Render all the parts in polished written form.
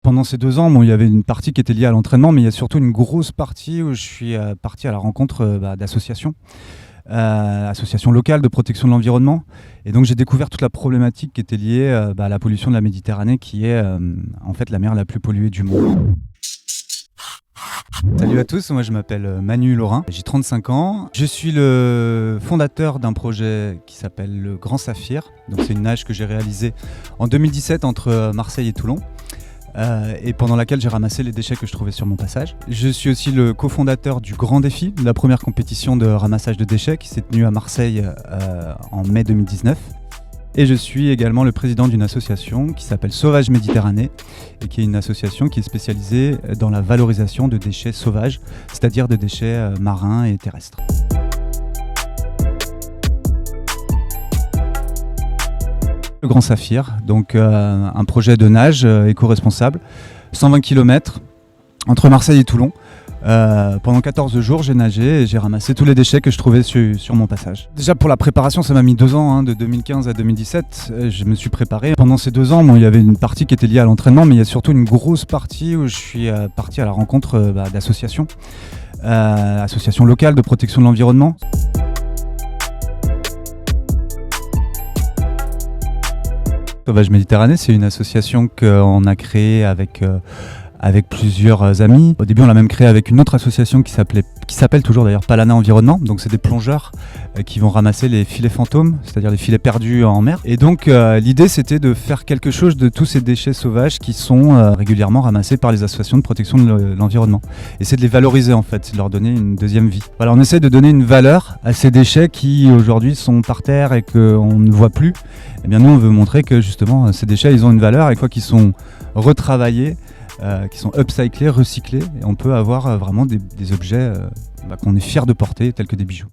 Pendant ces 2 ans, il y avait une partie qui était liée à l'entraînement, mais il y a surtout une grosse partie où je suis parti à la rencontre d'associations. Associations locales de protection de l'environnement. Et donc j'ai découvert toute la problématique qui était liée à la pollution de la Méditerranée, qui est en fait la mer la plus polluée du monde. Salut à tous, moi je m'appelle Manu Laurin, j'ai 35 ans. Je suis le fondateur d'un projet qui s'appelle le Grand Saphir. Donc c'est une nage que j'ai réalisée en 2017 entre Marseille et Toulon. Et pendant laquelle j'ai ramassé les déchets que je trouvais sur mon passage. Je suis aussi le cofondateur du Grand Défi, la première compétition de ramassage de déchets qui s'est tenue à Marseille en mai 2019. Et je suis également le président d'une association qui s'appelle Sauvage Méditerranée et qui est une association qui est spécialisée dans la valorisation de déchets sauvages, c'est-à-dire de déchets marins et terrestres. Le Grand Saphir, donc un projet de nage éco-responsable, 120 km entre Marseille et Toulon. Pendant 14 jours, j'ai nagé et j'ai ramassé tous les déchets que je trouvais sur mon passage. Déjà pour la préparation, ça m'a mis 2 ans, de 2015 à 2017. Je me suis préparé. Pendant ces 2 ans, il y avait une partie qui était liée à l'entraînement, mais il y a surtout une grosse partie où je suis parti à la rencontre d'associations, associations locales de protection de l'environnement. Sauvage Méditerranée, c'est une association qu'on a créée avec plusieurs amis. Au début, on l'a même créée avec une autre association qui s'appelle toujours d'ailleurs Palana Environnement. Donc c'est des plongeurs qui vont ramasser les filets fantômes, c'est-à-dire les filets perdus en mer. Et donc l'idée, c'était de faire quelque chose de tous ces déchets sauvages qui sont régulièrement ramassés par les associations de protection de l'environnement. Et c'est de les valoriser en fait, de leur donner une deuxième vie. Voilà, on essaie de donner une valeur à ces déchets qui aujourd'hui sont par terre et qu'on ne voit plus. Eh bien nous, on veut montrer que justement ces déchets, ils ont une valeur et quoi qu'ils sont retravaillés, qui sont upcyclés, recyclés, et on peut avoir vraiment des objets qu'on est fier de porter, tels que des bijoux.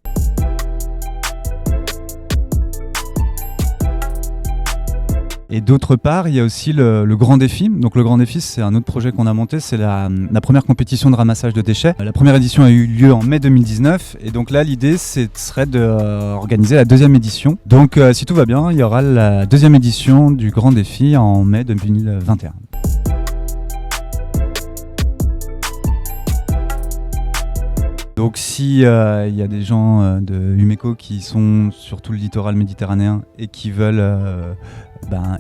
Et d'autre part, il y a aussi le Grand Défi. Donc le Grand Défi, c'est un autre projet qu'on a monté, c'est la première compétition de ramassage de déchets. La première édition a eu lieu en mai 2019, et donc là, l'idée, serait d'organiser la 2e édition. Donc si tout va bien, il y aura la 2e édition du Grand Défi en mai 2021. Donc si y a des gens de Umeco qui sont sur tout le littoral méditerranéen et qui veulent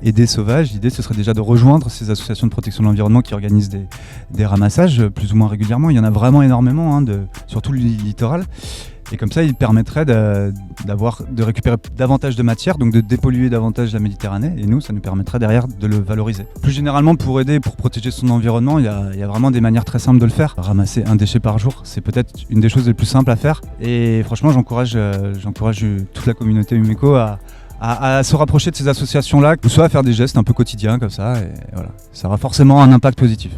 aider Sauvage, l'idée ce serait déjà de rejoindre ces associations de protection de l'environnement qui organisent des ramassages plus ou moins régulièrement. Il y en a vraiment énormément sur tout le littoral. Et comme ça, il permettrait de récupérer davantage de matière, donc de dépolluer davantage la Méditerranée. Et nous, ça nous permettrait derrière de le valoriser. Plus généralement, pour aider, pour protéger son environnement, il y a vraiment des manières très simples de le faire. Ramasser un déchet par jour, c'est peut-être une des choses les plus simples à faire. Et franchement, j'encourage toute la communauté Umeco à se rapprocher de ces associations-là, ou soit à faire des gestes un peu quotidiens comme ça. Et voilà, ça aura forcément un impact positif.